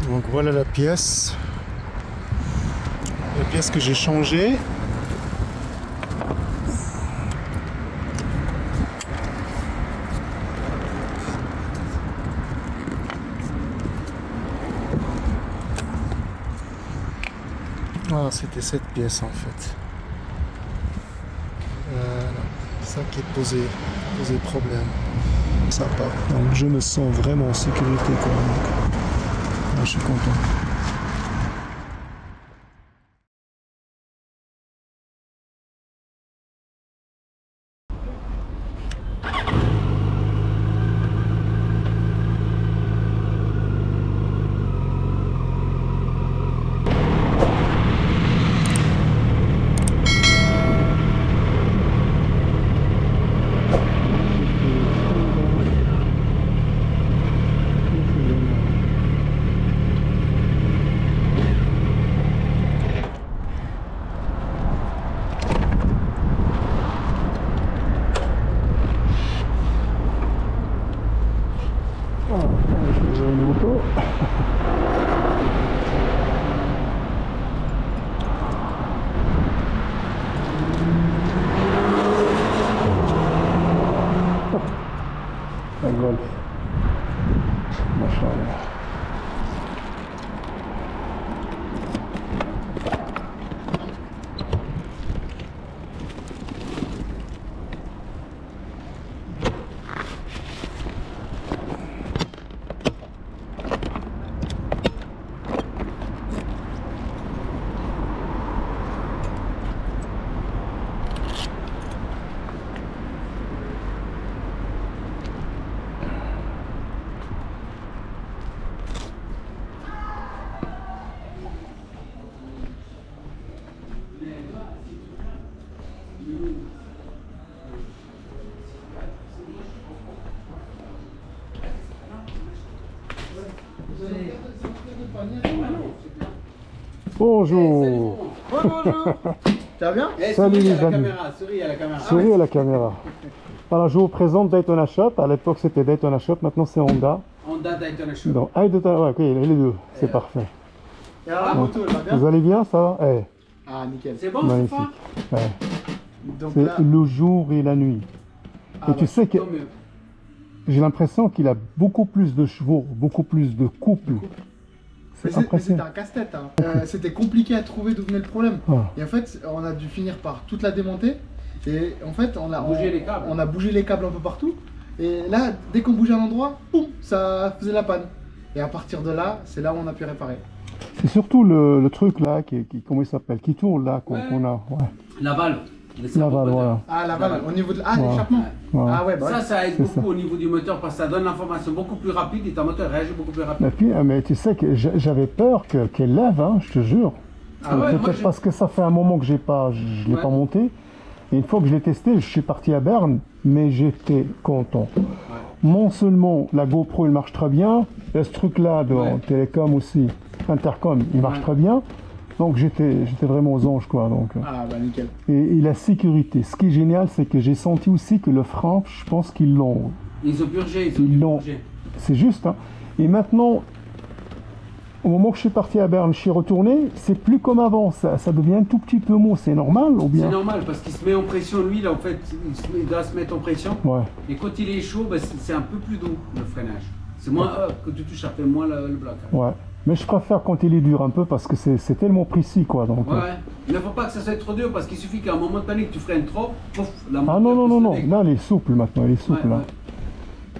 Donc voilà la pièce que j'ai changée. Voilà, c'était cette pièce en fait. Ça qui est posé problème. Ça part. Donc je me sens vraiment en sécurité quand même. Là, je suis content. Une moto. La Golf. Machallah. Bonjour. Bonjour. Tu vas bien? Salut les amis. Souris à la caméra. Souris à la caméra. Voilà, je vous présente Daytona Shop. À l'époque c'était Daytona Shop, maintenant c'est Honda. Honda Daytona Shop. Donc, ouais, ok, les deux, c'est parfait. Et alors la moto, elle va bien? Vous allez bien, ça va? Eh, Ah, nickel. C'est bon, magnifique. c'est Ouais. C'est C'est le jour et la nuit. Et tu sais que j'ai l'impression qu'il a beaucoup plus de chevaux, beaucoup plus de couple. Mais c'était un casse-tête. Hein. C'était compliqué à trouver d'où venait le problème. Et en fait, on a dû finir par toute la démonter. Et en fait, on a bougé les câbles un peu partout. Et là, dès qu'on bougeait un endroit, boum, ça faisait la panne. Et à partir de là, c'est là où on a pu réparer. C'est surtout le truc là, comment il s'appelle, qui tourne là, qu'on a. Ouais. La valve. La valve, voilà. Ah, la valve, au niveau de l'échappement. Ouais. Ah ouais, bah ça aide beaucoup au niveau du moteur parce que ça donne l'information beaucoup plus rapide et ton moteur réagit beaucoup plus rapide. Et puis, mais tu sais que j'avais peur qu'elle lève, hein, je te jure. Ah ouais, peut-être parce que ça fait un moment que je l'ai pas monté. Et une fois que je l'ai testé, je suis parti à Berne, mais j'étais content. Non seulement la GoPro il marche très bien, et ce truc là de télécom aussi, intercom, il marche très bien. Donc j'étais vraiment aux anges quoi. Donc. Ah bah nickel. Et la sécurité, ce qui est génial, c'est que j'ai senti aussi que le frein, je pense qu'ils l'ont. Ils ont purgé, ils ont purgé. C'est juste. Hein. Et maintenant, au moment où je suis parti à Berne, je suis retourné, c'est plus comme avant, ça devient un tout petit peu mou, c'est normal ou bien? C'est normal parce qu'il se met en pression, lui, là en fait, il doit se mettre en pression. Ouais. Et quand il est chaud, bah, c'est un peu plus doux le freinage. C'est moins que tu touches, ça fait moins le bloc. Ouais. Mais je préfère quand il est dur un peu parce que c'est tellement précis quoi. Donc, ouais, il ne faut pas que ça soit trop dur parce qu'il suffit qu'à un moment donné que tu freines trop, pouf, la moto. Ah non, là il est souple maintenant, il est souple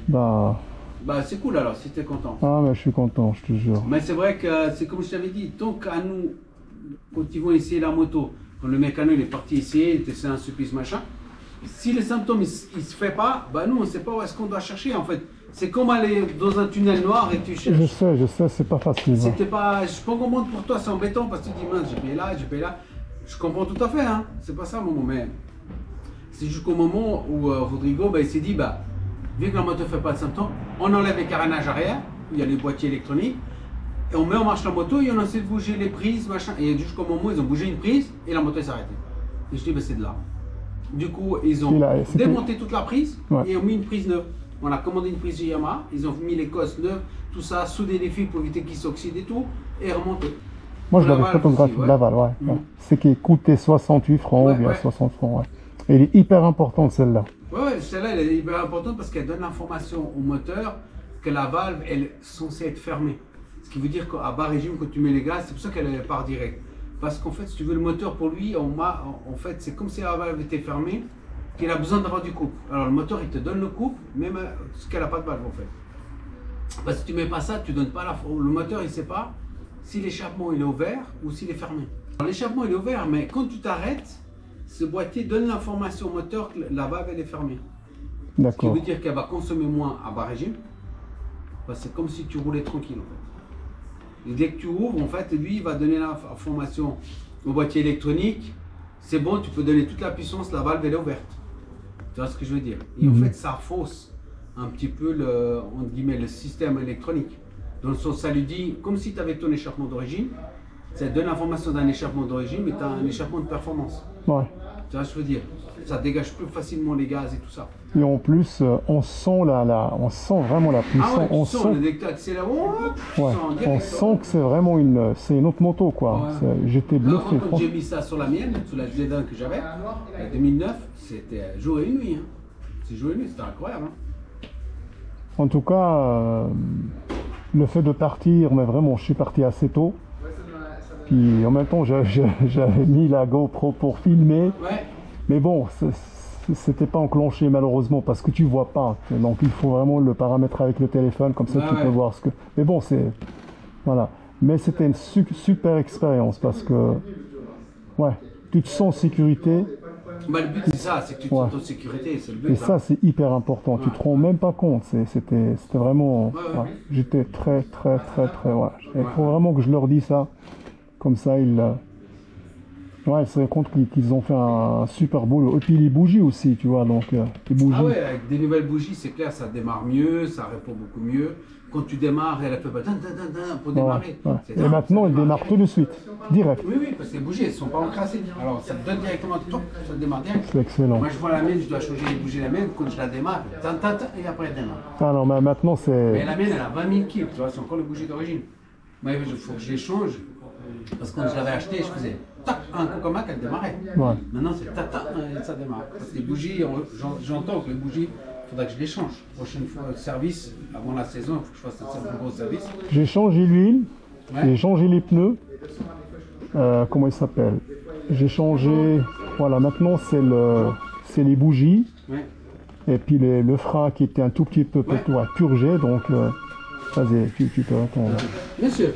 là. Bah c'est cool alors si tu es content. Ah mais je suis content, je te jure. Mais c'est vrai que c'est comme je t'avais dit, tant qu'à nous, quand ils vont essayer la moto, quand le mécano il est parti essayer, c'est un supplice machin, si les symptômes il se fait pas, bah nous on ne sait pas où est-ce qu'on doit chercher en fait. C'est comme aller dans un tunnel noir et tu cherches. Je sais, c'est pas facile. C'était pas, je peux comprendre pour toi, c'est embêtant parce que tu dis mince, j'ai payé là. Je comprends tout à fait, hein. C'est pas ça mon moment, mais c'est jusqu'au moment où Rodrigo, il s'est dit, vu que la moto ne fait pas de symptômes, on enlève les carénages arrière, où il y a les boîtiers électroniques, et on met en marche la moto et on essaie de bouger les prises, machin. Et jusqu'au moment où ils ont bougé une prise et la moto s'est arrêtée. Et je dis, c'est de là. Du coup, ils ont démonté toute la prise et ont mis une prise neuve. On a commandé une prise Yamaha, ils ont mis les cosses neuves, tout ça, souder les fils pour éviter qu'ils s'oxydent et tout, et remonter. Moi, je l'avais photographié de Laval, ouais. C'est qui coûtait 68 francs, ou bien 60 francs, ouais. Et elle est hyper importante, celle-là. Ouais, celle-là, elle est hyper importante parce qu'elle donne l'information au moteur que la valve, elle est censée être fermée. Ce qui veut dire qu'à bas régime, quand tu mets les gaz, c'est pour ça qu'elle part direct. Parce qu'en fait, si tu veux, le moteur, pour lui, en fait, c'est comme si la valve était fermée, qu'il a besoin d'avoir du couple. Alors, le moteur, il te donne le couple, même ce qu'elle n'a pas de valve, en fait. Parce que si tu mets pas ça, tu donnes pas le moteur, il ne sait pas si l'échappement il est ouvert ou s'il est fermé. L'échappement il est ouvert, mais quand tu t'arrêtes, ce boîtier donne l'information au moteur que la valve elle est fermée. Ce qui veut dire qu'elle va consommer moins à bas régime. C'est comme si tu roulais tranquille en fait. Et dès que tu ouvres, en fait, lui il va donner l'information au boîtier électronique. C'est bon, tu peux donner toute la puissance, la valve elle est ouverte. Tu vois ce que je veux dire? Et en fait, ça fausse un petit peu entre guillemets, le système électronique. Dans le sens, ça lui dit, comme si tu avais ton échappement d'origine, ça te donne l'information d'un échappement d'origine, mais tu as un échappement de performance. Ouais. Tu vois ce que je veux dire? Ça dégage plus facilement les gaz et tout ça. Et en plus, on sent on sent vraiment la puissance. Ah ouais, on sent le déclenche, c'est là, on sent que c'est vraiment une autre moto, quoi. Ouais. J'étais bluffé. Quand j'ai mis ça sur la mienne, sur la Z1 que j'avais, en 2009, c'était jour et nuit. Hein. C'est jour et nuit, c'était incroyable. Hein. En tout cas, le fait de partir, mais vraiment, je suis parti assez tôt. Puis en même temps, j'avais mis la GoPro pour filmer. Ouais. Mais bon, c'était pas enclenché malheureusement parce que tu vois pas. Donc il faut vraiment le paramètre avec le téléphone, comme ça tu peux voir ce que. Mais bon, c'est. Voilà. Mais c'était une super expérience parce que. Ouais, tu te sens en sécurité. Bah, le but c'est ça, c'est que tu te sens en sécurité, c'est le but. Et ça c'est hyper important, tu te rends même pas compte, c'était vraiment, j'étais très, il faut vraiment que je leur dise ça, comme ça ils se rendent compte qu'ils ont fait un super boulot. Et puis les bougies aussi, tu vois, donc les bougies. Ah ouais, avec des nouvelles bougies, c'est clair, ça démarre mieux, ça répond beaucoup mieux. Quand tu démarres, elle fait pas pour démarrer. Et maintenant, elle démarre tout de suite, direct. Oui, parce que les bougies, elles ne sont pas encrassées. Alors, ça te donne directement, ça démarre direct. C'est excellent. Moi, je vois la mienne, je dois changer les bougies de la mienne. Quand je la démarre, et après, elle démarre. Ah non, mais maintenant, c'est... Mais la mienne, elle a 20 000 kills, tu vois, c'est encore les bougies d'origine. Moi, il faut que je les change. Parce que quand je l'avais acheté, je faisais un coup comme ça qu'elle démarrait. Ouais. Maintenant, c'est et ça démarre. Parce que les bougies, j'entends que les bougies, il faudra que je les change. Prochaine fois, service, avant la saison, il faut que je fasse un gros service. J'ai changé l'huile, j'ai changé les pneus. Comment il s'appelle? J'ai changé. Voilà, maintenant c'est les bougies. Ouais. Et puis le frein qui était un tout petit peu purgé. Donc, vas-y, tu peux attendre. Bien sûr.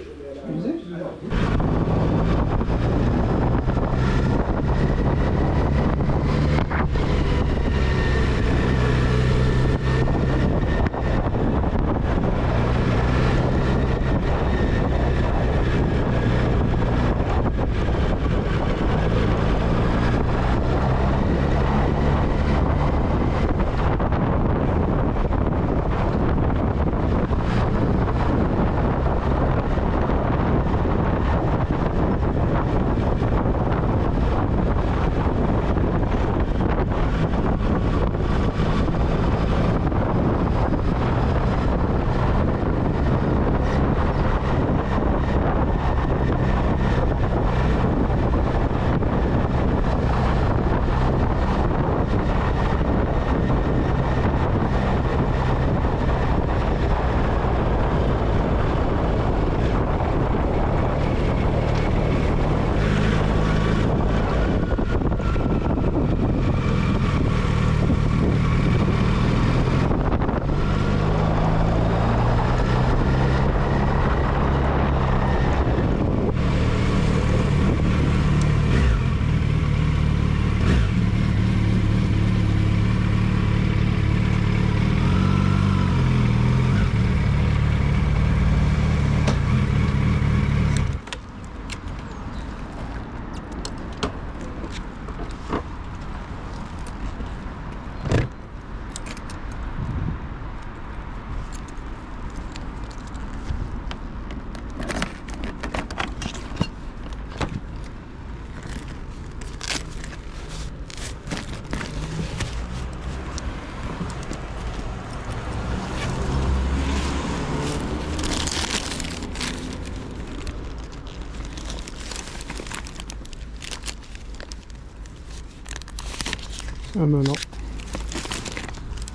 أمانة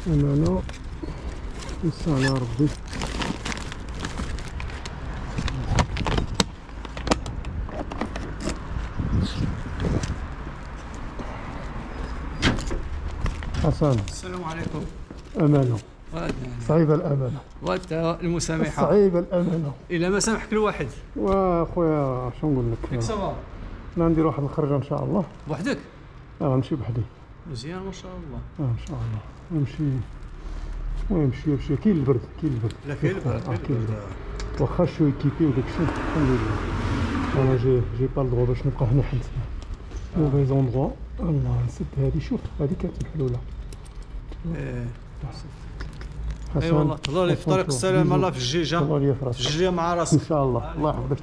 أمانة يسهل يا ربي. حسن السلام عليكم. أمانة صعيبة الأمانة المسامحة صعيبة الأمانة إلا ما سامحك الواحد. وأخويا شنو نقول لك، صافا ندير واحد الخرجة إن شاء الله. بوحدك؟ غنمشي بحدي. مزيان ما شاء الله. إن شاء الله نمشي. المهم شوية كاين البرد لا كاين البرد واخا شوية كيفي وداك الشيء الحمد لله. أنا جي با الدغوا باش نبقى هنا حيت موفي زوندغوا. الله نسد هادي، شوف هادي كانت محلولة. اي والله الله لي في طريق السلامة، الله في الجيجة. الله ليا في راسك. الجيجة مع راسك إن شاء الله. الله يحفظك.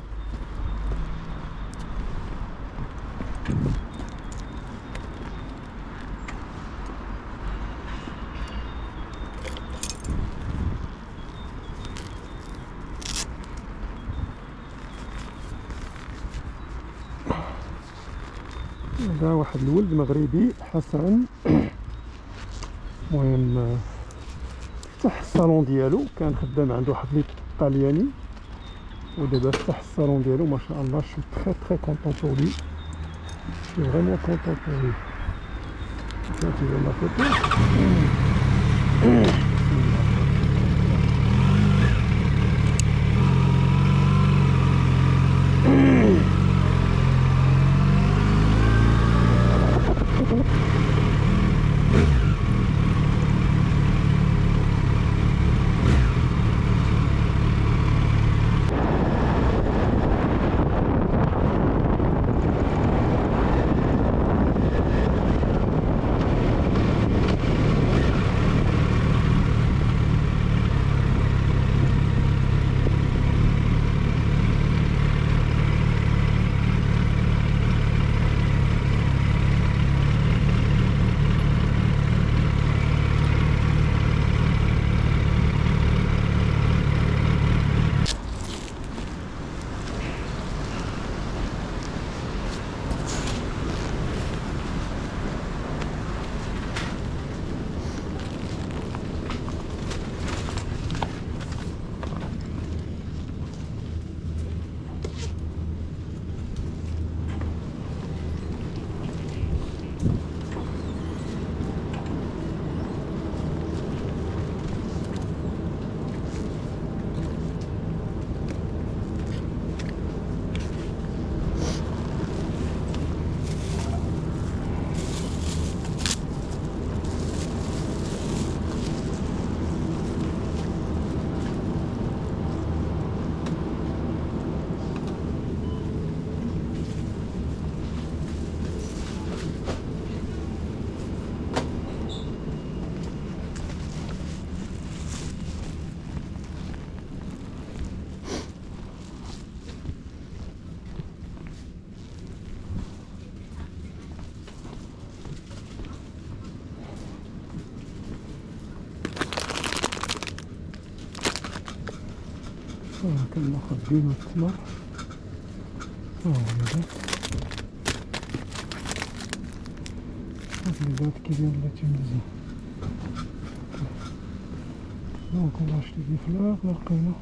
هذا واحد الولد مغربي حسن، المهم فتح الصالون ديالو، كان خدام عند واحد الايطالياني ودابا فتح الصالون ديالو ما شاء الله. شو تري تري كونطون بور لي، شو فريمون كونطون بور لي. Tu veux ma photo? كناخد بين الثمر. هو هذا هاد الباب كيدير لا تيمزي. دونك on va acheter des fleurs là لقينا.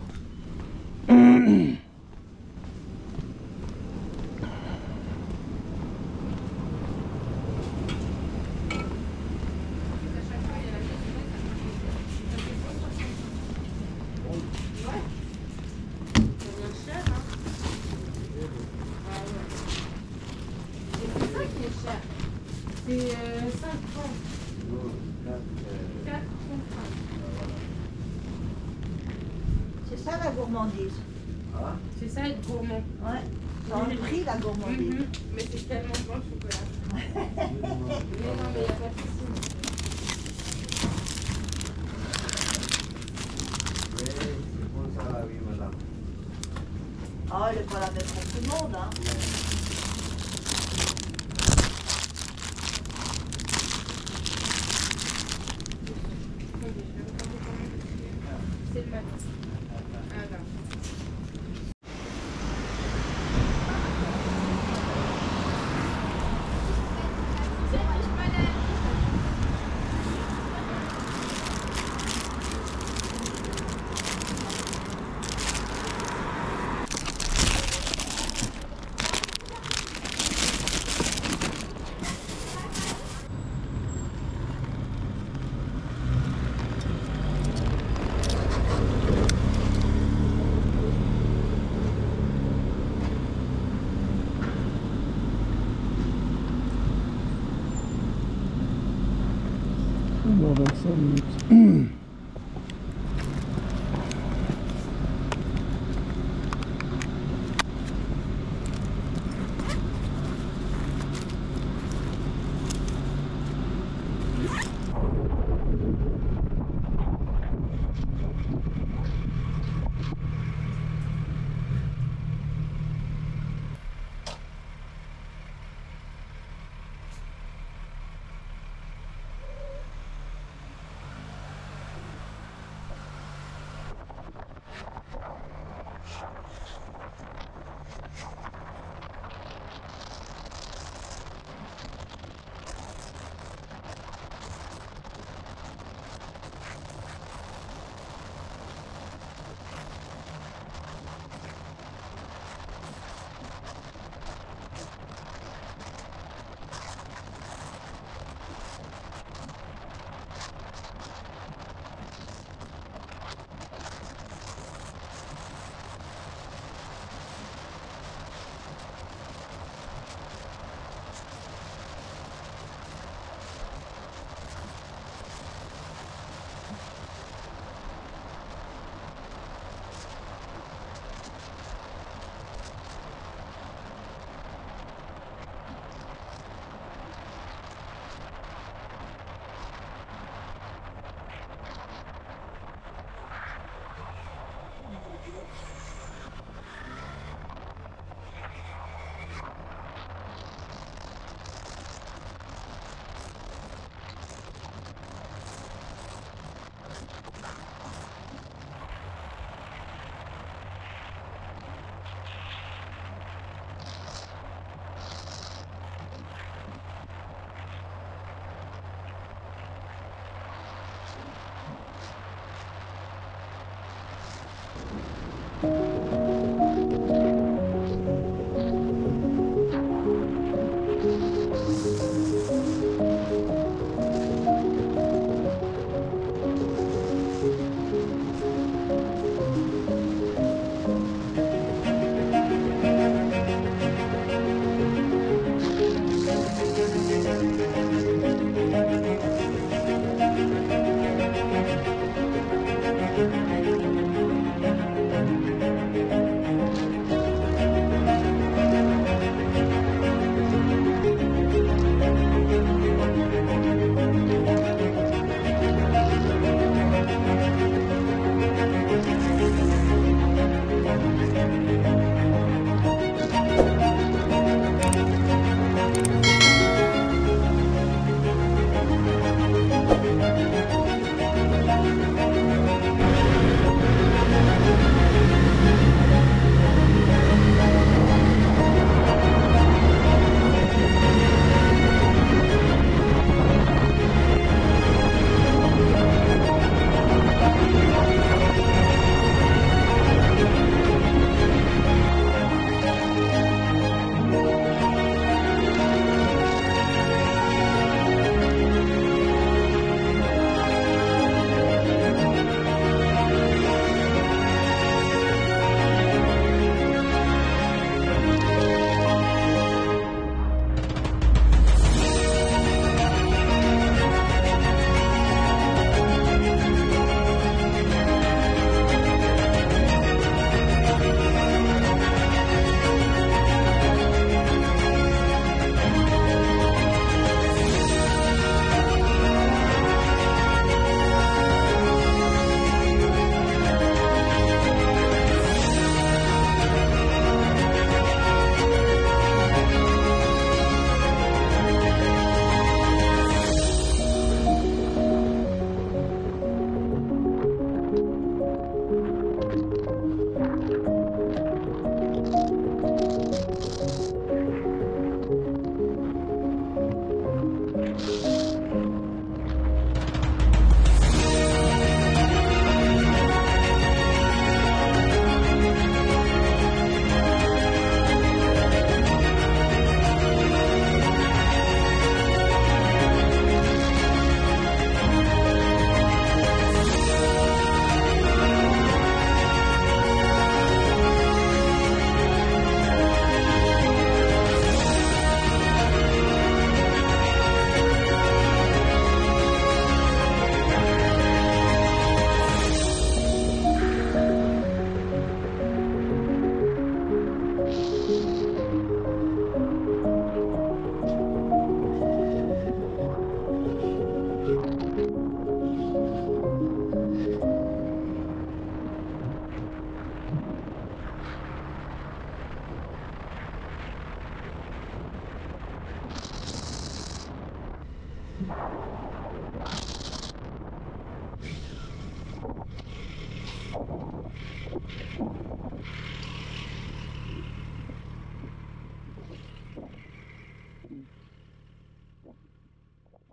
C'est 5 francs. 4 francs. C'est ça la gourmandise. C'est ça être gourmand. Ouais. Dans le prix la gourmandise. Mais c'est tellement bon le chocolat. Mais non, mais il n'y a pas de souci. Ah, elle n'est pas la même pour tout le monde, hein. C'est le matin. Alors. minutes. Merci.